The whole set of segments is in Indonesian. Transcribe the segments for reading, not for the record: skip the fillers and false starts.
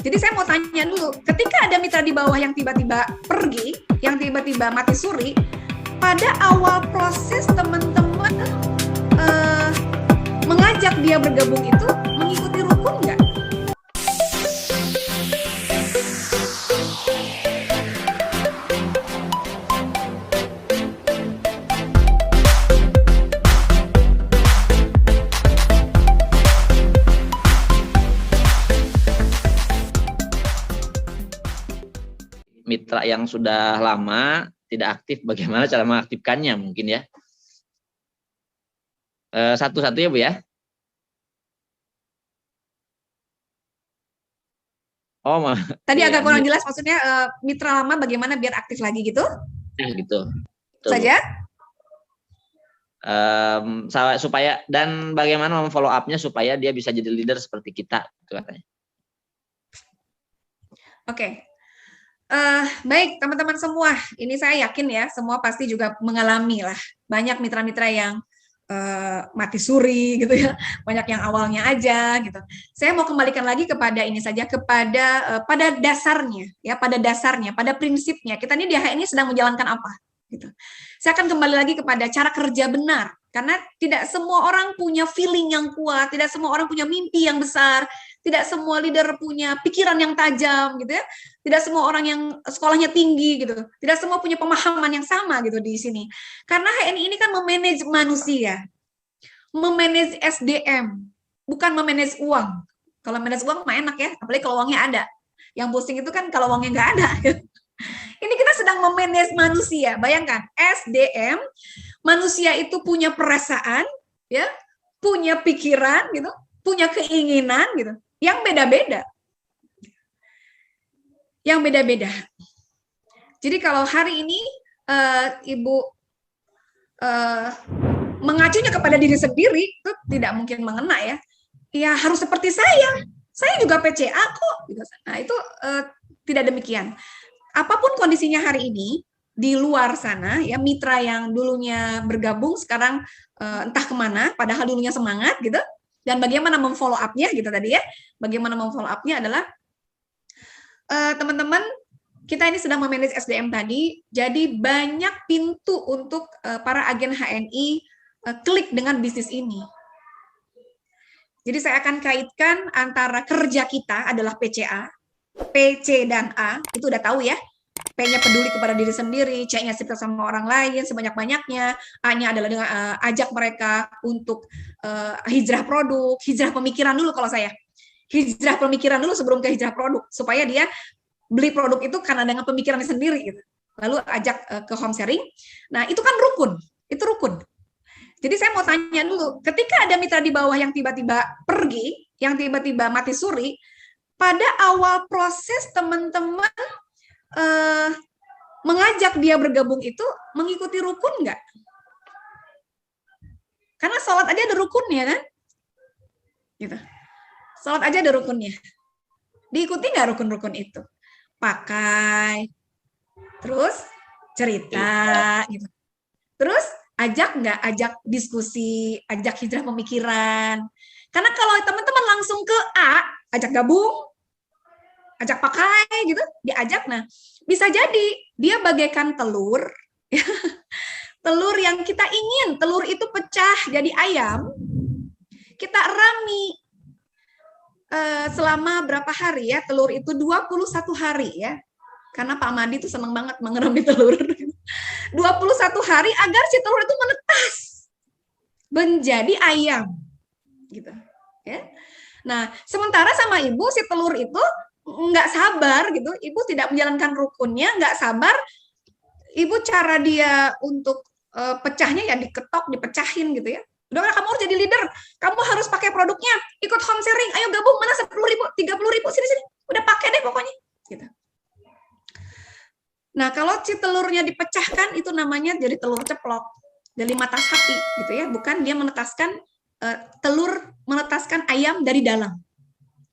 Jadi saya mau tanya dulu, ketika ada mitra di bawah yang tiba-tiba pergi, yang tiba-tiba mati suri, pada awal proses teman-teman mengajak dia bergabung itu mengikuti rukun nggak? Mitra yang sudah lama tidak aktif, bagaimana cara mengaktifkannya mungkin ya? Satu-satu ya Bu ya. Oh, tadi agak kurang jelas, maksudnya mitra lama bagaimana biar aktif lagi gitu? Gitu. Saja? Supaya, dan bagaimana memfollow up-nya supaya dia bisa jadi leader seperti kita, gitu katanya. Oke. Baik teman-teman semua, ini saya yakin ya semua pasti juga mengalami lah banyak mitra-mitra yang mati suri gitu ya, banyak yang awalnya aja gitu. Saya mau kembalikan lagi kepada ini saja, kepada pada dasarnya ya, pada prinsipnya kita ini di HNI sedang menjalankan apa gitu. Saya akan kembali lagi kepada cara kerja benar, karena tidak semua orang punya feeling yang kuat, tidak semua orang punya mimpi yang besar, tidak semua leader punya pikiran yang tajam gitu ya. Tidak semua orang yang sekolahnya tinggi gitu. Tidak semua punya pemahaman yang sama gitu di sini. Karena HNI ini kan memanage manusia. Memanage SDM, bukan memanage uang. Kalau manage uang mah enak ya, apalagi kalau uangnya ada. Yang pusing itu kan kalau uangnya nggak ada. Ini kita sedang memanage manusia. Bayangkan, SDM, manusia itu punya perasaan, ya, punya pikiran gitu, punya keinginan gitu, yang beda-beda. Yang beda-beda. Jadi kalau hari ini Ibu mengacunya kepada diri sendiri, itu tidak mungkin mengena ya. Ya harus seperti saya juga PCA kok. Nah itu tidak demikian. Apapun kondisinya hari ini, di luar sana, ya mitra yang dulunya bergabung sekarang entah kemana, padahal dulunya semangat gitu, dan bagaimana memfollow up-nya gitu tadi ya, bagaimana memfollow up-nya adalah teman-teman, kita ini sedang memanage SDM tadi, jadi banyak pintu untuk para agen HNI klik dengan bisnis ini. Jadi saya akan kaitkan antara kerja kita adalah PCA, PC dan A, itu udah tahu ya. P-nya peduli kepada diri sendiri, C-nya cerita sama orang lain sebanyak-banyaknya, A-nya adalah dengan ajak mereka untuk hijrah produk, hijrah pemikiran dulu kalau saya. Hijrah pemikiran dulu sebelum ke hijrah produk, supaya dia beli produk itu karena dengan pemikirannya sendiri gitu. Lalu ajak ke home sharing. Nah, itu kan rukun. Itu rukun. Jadi saya mau tanya dulu, ketika ada mitra di bawah yang tiba-tiba pergi, yang tiba-tiba mati suri, pada awal proses teman-teman mengajak dia bergabung itu mengikuti rukun nggak? Karena sholat aja ada rukunnya kan? Gitu. Sholat aja ada rukunnya. Diikuti nggak rukun-rukun itu? Pakai, terus cerita, gitu. Terus ajak nggak? Ajak diskusi, ajak hijrah pemikiran. Karena kalau teman-teman langsung ke A, ajak gabung, ajak pakai, gitu, diajak, nah bisa jadi dia bagaikan telur, telur yang kita ingin, telur itu pecah jadi ayam, kita rami selama berapa hari ya, telur itu 21 hari ya, karena Pak Madi itu senang banget mengerami telur, 21 hari agar si telur itu menetas menjadi ayam, gitu ya. Nah, sementara sama ibu si telur itu nggak sabar gitu, ibu tidak menjalankan rukunnya, nggak sabar, ibu cara dia untuk pecahnya ya diketok, dipecahin gitu ya. Udah, kamu harus jadi leader, kamu harus pakai produknya, ikut home sharing, ayo gabung, mana 10.000, 30.000, sini-sini, udah pakai deh pokoknya. Gitu. Nah, kalau si telurnya dipecahkan, itu namanya jadi telur ceplok, dari mata sapi, gitu ya, bukan dia menetaskan telur, menetaskan ayam dari dalam.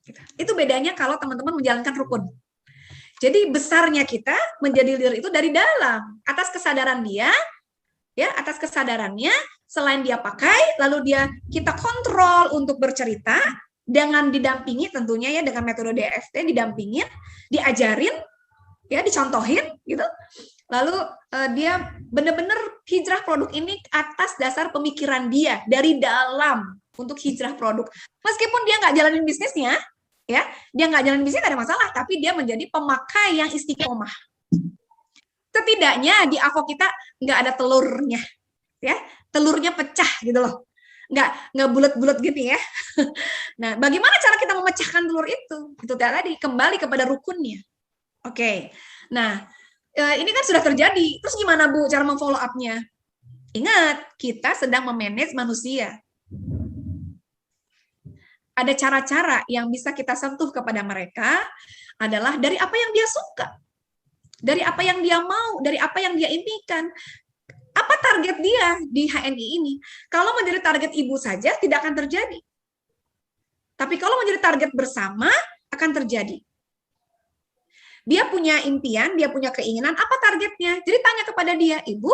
Gitu. Itu bedanya kalau teman-teman menjalankan rukun. Jadi besarnya kita menjadi leader itu dari dalam, atas kesadaran dia, ya, atas kesadarannya. Selain dia pakai, lalu kita kontrol untuk bercerita, dengan didampingi tentunya ya, dengan metode DFT, didampingin, diajarin, ya dicontohin gitu. Lalu dia benar-benar hijrah produk ini atas dasar pemikiran dia dari dalam untuk hijrah produk. Meskipun dia nggak jalanin bisnisnya, ya dia nggak jalanin bisnisnya nggak ada masalah, tapi dia menjadi pemakai yang istiqomah. Setidaknya di Avo kita nggak ada telurnya, ya telurnya pecah gitu loh, nggak bulat-bulat gitu ya. Nah, bagaimana cara kita memecahkan telur itu? Itu tadi kembali kepada rukunnya. Oke, nah ini kan sudah terjadi. Terus gimana Bu cara memfollow up-nya? Ingat, kita sedang memanage manusia. Ada cara-cara yang bisa kita sentuh kepada mereka adalah dari apa yang dia suka, dari apa yang dia mau, dari apa yang dia impikan. Apa target dia di HNI ini? Kalau menjadi target ibu saja tidak akan terjadi. Tapi kalau menjadi target bersama akan terjadi. Dia punya impian, dia punya keinginan, apa targetnya? Jadi tanya kepada dia, Ibu,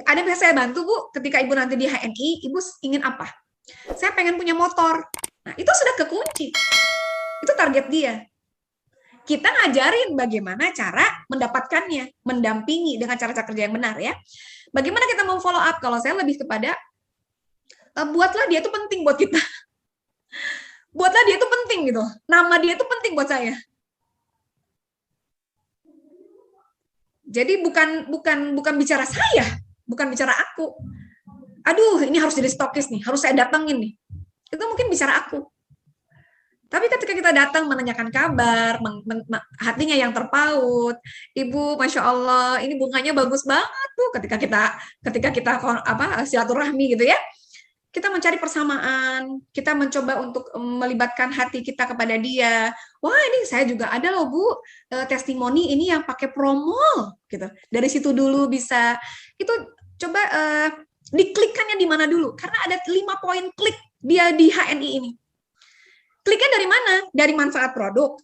ada yang bisa saya bantu Bu? Ketika Ibu nanti di HNI, Ibu ingin apa? Saya pengen punya motor. Nah, itu sudah kekunci. Itu target dia. Kita ngajarin bagaimana cara mendapatkannya, mendampingi dengan cara-cara kerja yang benar ya. Bagaimana kita mau follow up? Kalau saya lebih kepada buatlah dia itu penting buat kita. Buatlah dia itu penting gitu. Nama dia itu penting buat saya. Jadi bukan bicara saya, bukan bicara aku. Aduh, ini harus jadi stokis nih, harus saya datangin nih. Itu mungkin bicara aku. Tapi ketika kita datang menanyakan kabar, hatinya yang terpaut, Ibu, Masya Allah, ini bunganya bagus banget tuh. Ketika kita silaturahmi gitu ya, kita mencari persamaan, kita mencoba untuk melibatkan hati kita kepada dia. Wah, ini saya juga ada loh Bu, testimoni ini yang pakai promol gitu. Dari situ dulu bisa. Itu coba diklikkannya di mana dulu? Karena ada 5 poin klik dia di HNI ini. Kliknya dari mana? Dari manfaat produk.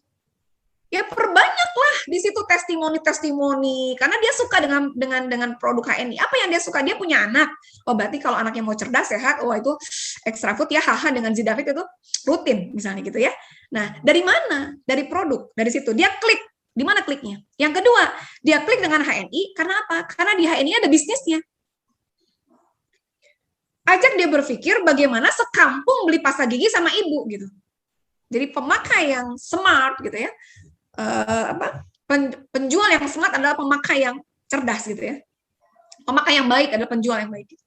Ya perbanyaklah di situ testimoni karena dia suka dengan produk HNI. Apa yang dia suka? Dia punya anak. Oh, berarti kalau anaknya mau cerdas, sehat, oh itu extra food ya, haha dengan Zidafit itu rutin misalnya gitu ya. Nah, dari mana? Dari produk. Dari situ dia klik. Di mana kliknya? Yang kedua, dia klik dengan HNI karena apa? Karena di HNI ada bisnisnya. Ajak dia berpikir bagaimana sekampung beli pasta gigi sama ibu gitu. Jadi pemakai yang smart gitu ya, penjual yang smart adalah pemakai yang cerdas gitu ya. Pemakai yang baik adalah penjual yang baik. Gitu.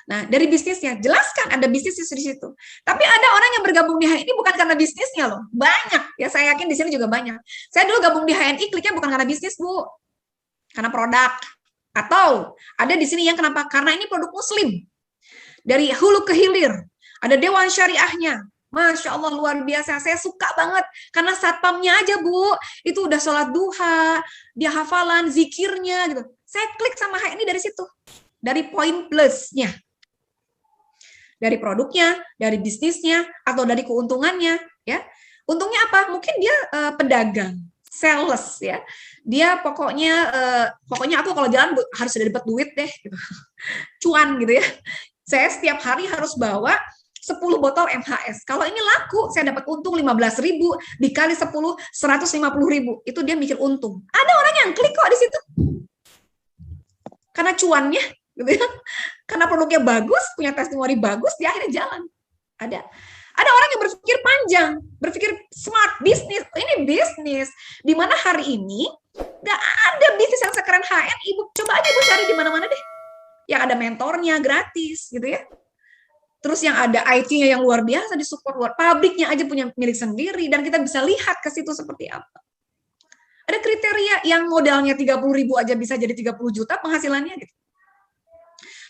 Nah dari bisnisnya, jelaskan ada bisnisnya di situ. Tapi ada orang yang bergabung di HNI bukan karena bisnisnya loh, banyak ya, saya yakin di sini juga banyak. Saya dulu gabung di HNI kliknya bukan karena bisnis Bu, karena produk. Atau ada di sini yang kenapa? Karena ini produk Muslim. Dari hulu ke hilir, ada Dewan Syariahnya. Masya Allah luar biasa, saya suka banget karena satpamnya aja Bu, itu udah sholat duha, dia hafalan, zikirnya gitu. Saya klik sama HNI dari situ, dari poin plusnya, dari produknya, dari bisnisnya, atau dari keuntungannya. Ya, untungnya apa? Mungkin dia pedagang, sales ya. Dia pokoknya aku kalau jalan harus ada dapat duit deh, gitu. Cuan gitu ya. Saya setiap hari harus bawa 10 botol MHS. Kalau ini laku, saya dapat untung 15.000 dikali 10, 150.000. Itu dia mikir untung. Ada orang yang klik kok di situ. Karena cuannya, gitu ya. Karena produknya bagus, punya testimoni bagus, dia akhirnya jalan. Ada orang yang berpikir panjang, berpikir smart bisnis. Ini bisnis. Di mana hari ini nggak ada bisnis yang sekeren HN. Ibu coba aja Ibu cari di mana-mana deh. Yang ada mentornya gratis, gitu ya. Terus yang ada IT-nya yang luar biasa, disupport pabriknya aja punya milik sendiri, dan kita bisa lihat ke situ seperti apa. Ada kriteria yang modalnya 30.000 aja bisa jadi 30 juta penghasilannya gitu.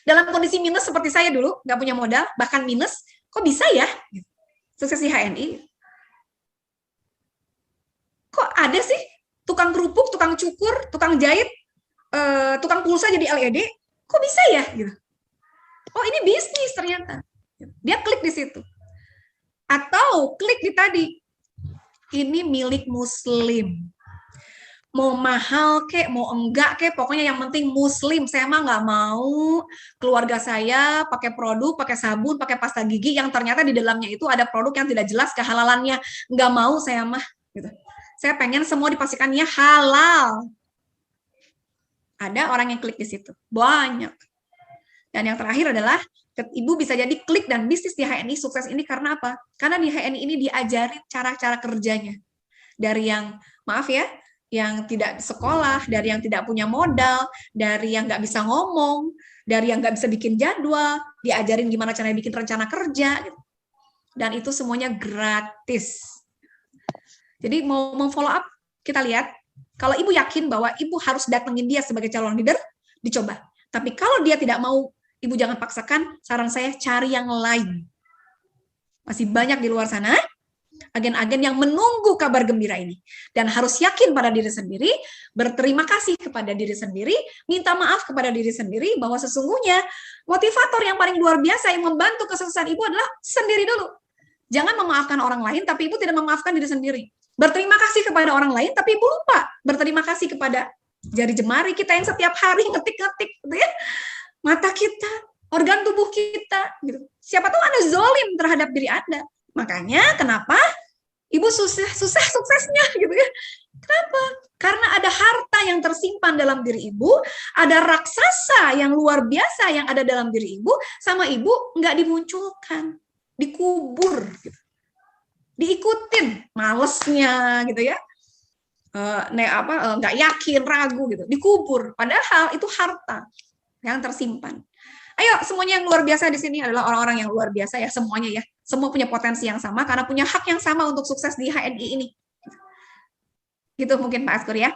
Dalam kondisi minus seperti saya dulu, nggak punya modal, bahkan minus, kok bisa ya? Sukses di HNI. Kok ada sih tukang kerupuk, tukang cukur, tukang jahit, tukang pulsa jadi LED, kok bisa ya? Gitu. Oh ini bisnis ternyata. Dia klik di situ. Atau klik di tadi. Ini milik Muslim. mau mahal kek, mau enggak kek, pokoknya yang penting muslim. Saya mah nggak mau keluarga saya pakai produk, pakai sabun, pakai pasta gigi yang ternyata di dalamnya itu ada produk yang tidak jelas kehalalannya. Nggak mau saya mah. Gitu. Saya pengen semua dipastikannya halal. Ada orang yang klik di situ. Banyak. Dan yang terakhir adalah Ibu bisa jadi klik dan bisnis di HNI sukses ini karena apa? Karena di HNI ini diajarin cara-cara kerjanya. Dari yang, maaf ya, yang tidak sekolah, dari yang tidak punya modal, dari yang nggak bisa ngomong, dari yang nggak bisa bikin jadwal, diajarin gimana caranya bikin rencana kerja. Gitu. Dan itu semuanya gratis. Jadi mau follow up, kita lihat. Kalau Ibu yakin bahwa Ibu harus datengin dia sebagai calon leader, dicoba. Tapi kalau dia tidak mau, Ibu jangan paksakan, saran saya cari yang lain. Masih banyak di luar sana, agen-agen yang menunggu kabar gembira ini. Dan harus yakin pada diri sendiri, berterima kasih kepada diri sendiri, minta maaf kepada diri sendiri, bahwa sesungguhnya motivator yang paling luar biasa yang membantu kesuksesan Ibu adalah sendiri dulu. Jangan memaafkan orang lain, tapi Ibu tidak memaafkan diri sendiri. Berterima kasih kepada orang lain, tapi Ibu lupa berterima kasih kepada jari jemari kita yang setiap hari ngetik-ngetik, gitu ya. Mata kita, organ tubuh kita, gitu. Siapa tahu Anda zolim terhadap diri Anda. Makanya kenapa Ibu susah suksesnya, gitu ya. Kenapa? Karena ada harta yang tersimpan dalam diri Ibu, ada raksasa yang luar biasa yang ada dalam diri Ibu, sama Ibu nggak dimunculkan, dikubur, gitu. Diikutin, malesnya, gitu ya. Nggak yakin, ragu, gitu. Dikubur. Padahal itu harta yang tersimpan. Ayo, semuanya yang luar biasa di sini adalah orang-orang yang luar biasa ya, semuanya ya. Semua punya potensi yang sama karena punya hak yang sama untuk sukses di HNI ini. Gitu mungkin Pak Askur ya.